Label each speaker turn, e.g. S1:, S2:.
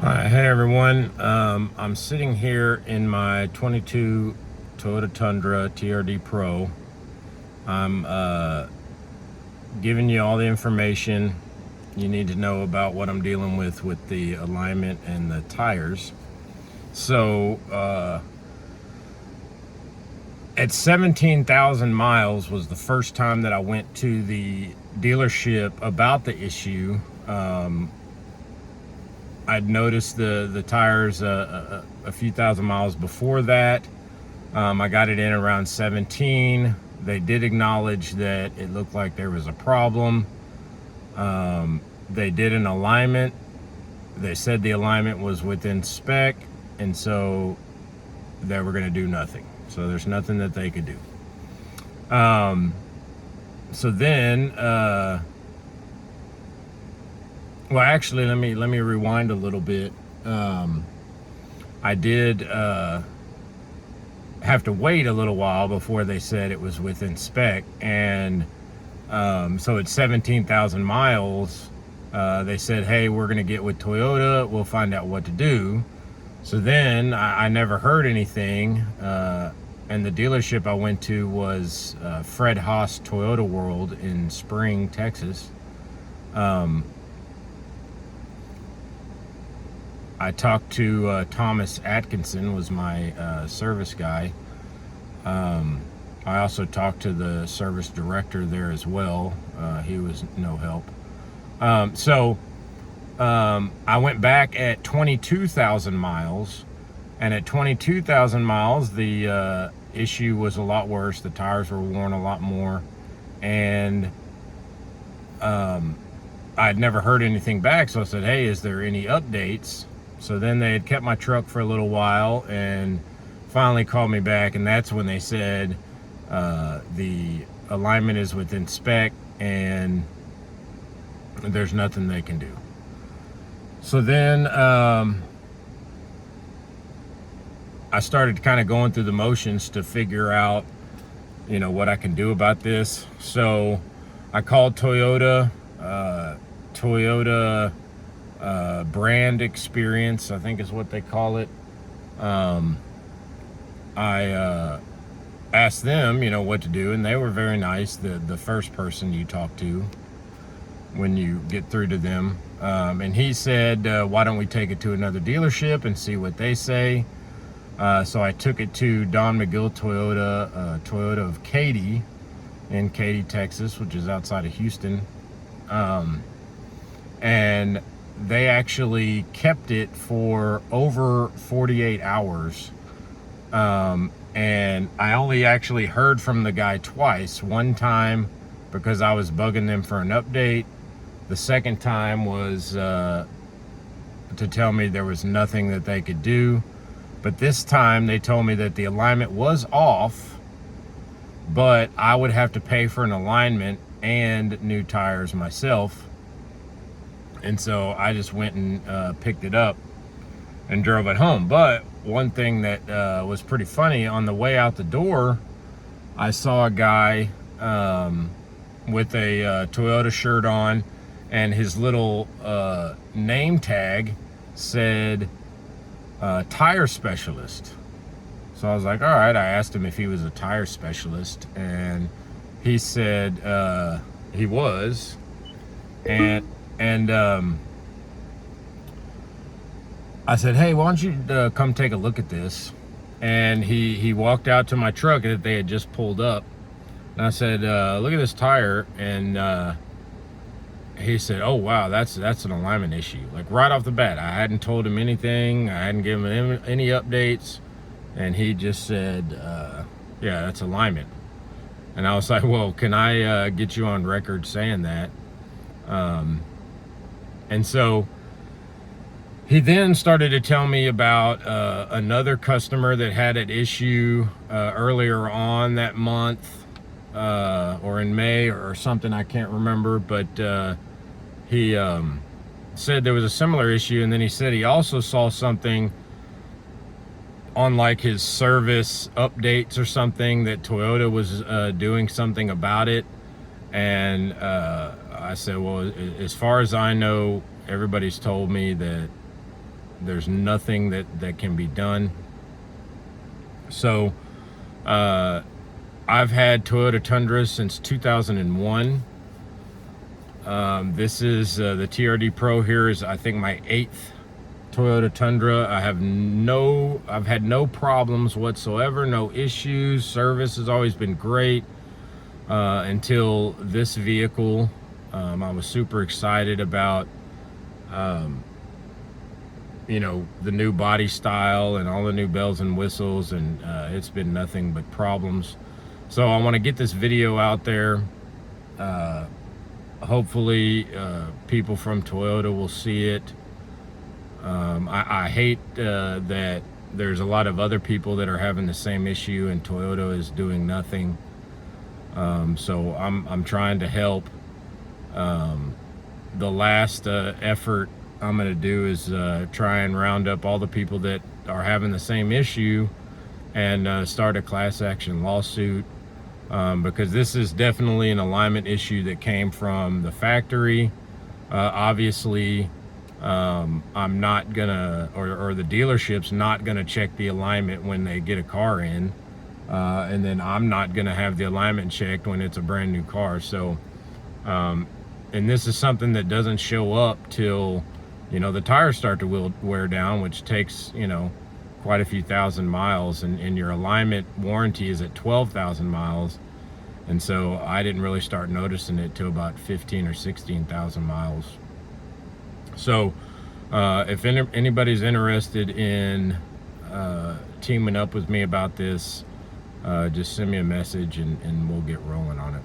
S1: Hey everyone, I'm sitting here in my 22 Toyota Tundra TRDpro. I'm giving you all the information you need to know about what I'm dealing with the alignment and the tires. So at 17,000 miles was the first time that I went to the dealership about the issue. I'd noticed the tires a few thousand miles before that. I got it in around 17. They did acknowledge that it looked like there was a problem. They did an alignment. They said the alignment was within spec, and so they were going to do nothing. So there's nothing that they could do. So then, well, actually, let me rewind a little bit. I did have to wait a little while before they said it was within spec, and so at 17,000 miles, they said, "Hey, we're gonna get with Toyota. We'll find out what to do." So then I never heard anything, and the dealership I went to was Fred Haas Toyota World in Spring, Texas. I talked to Thomas Atkinson, was my service guy. I also talked to the service director there as well. He was no help. So I went back at 22,000 miles, and at 22,000 miles, the issue was a lot worse. The tires were worn a lot more, and I'd never heard anything back. So I said, "Hey, is there any updates?" So then they had kept my truck for a little while and finally called me back, and that's when they said the alignment is within spec and there's nothing they can do. So then I started kind of going through the motions to figure out, what I can do about this. So I called Toyota. Toyota brand experience, I think is what they call it. I asked them, what to do, and they were very nice. The first person you talk to when you get through to them, and he said, "Why don't we take it to another dealership and see what they say?" So I took it to Don McGill Toyota, Toyota of Katy, in Katy, Texas, which is outside of Houston, and they actually kept it for over 48 hours. And I only actually heard from the guy twice. One time because I was bugging them for an update. The second time was to tell me there was nothing that they could do. But this time they told me that the alignment was off, but I would have to pay for an alignment and new tires myself. And so I just went and picked it up and drove it home. But one thing that was pretty funny, on the way out the door, I saw a guy with a Toyota shirt on, and his little name tag said tire specialist. So I was like, all right. I asked him if he was a tire specialist, and he said he was. And I said, "Hey, why don't you come take a look at this?" And he walked out to my truck that they had just pulled up. And I said, "Look at this tire." And he said, "Oh, wow, that's an alignment issue." Like right off the bat. I hadn't told him anything. I hadn't given him any updates. And he just said, "Yeah, that's alignment." And I was like, "Well, can I get you on record saying that?" And so he then started to tell me about another customer that had an issue earlier on that month, or in May or something, I can't remember. But he said there was a similar issue, and then he said he also saw something on like his service updates or something that Toyota was doing something about it. And I said, "Well, as far as I know, everybody's told me that there's nothing that can be done. So I've had Toyota Tundras since 2001. This is the TRDpro. Here is, I think, my 8th Toyota Tundra. I've had no problems whatsoever, no issues. Service has always been great until this vehicle. I was super excited about you know, the new body style and all the new bells and whistles, and it's been nothing but problems. So I want to get this video out there. Hopefully people from Toyota will see it. I hate that there's a lot of other people that are having the same issue and Toyota is doing nothing. So I'm trying to help. The last effort I'm going to do is try and round up all the people that are having the same issue and start a class action lawsuit, because this is definitely an alignment issue that came from the factory. Obviously, I'm not gonna, or the dealership's not gonna check the alignment when they get a car in, and then I'm not gonna have the alignment checked when it's a brand new car. So and this is something that doesn't show up till, you know, the tires start to wear down, which takes, you know, quite a few thousand miles, and your alignment warranty is at 12,000 miles. And so I didn't really start noticing it till about 15 or 16,000 miles. So if anybody's interested in teaming up with me about this, just send me a message and we'll get rolling on it.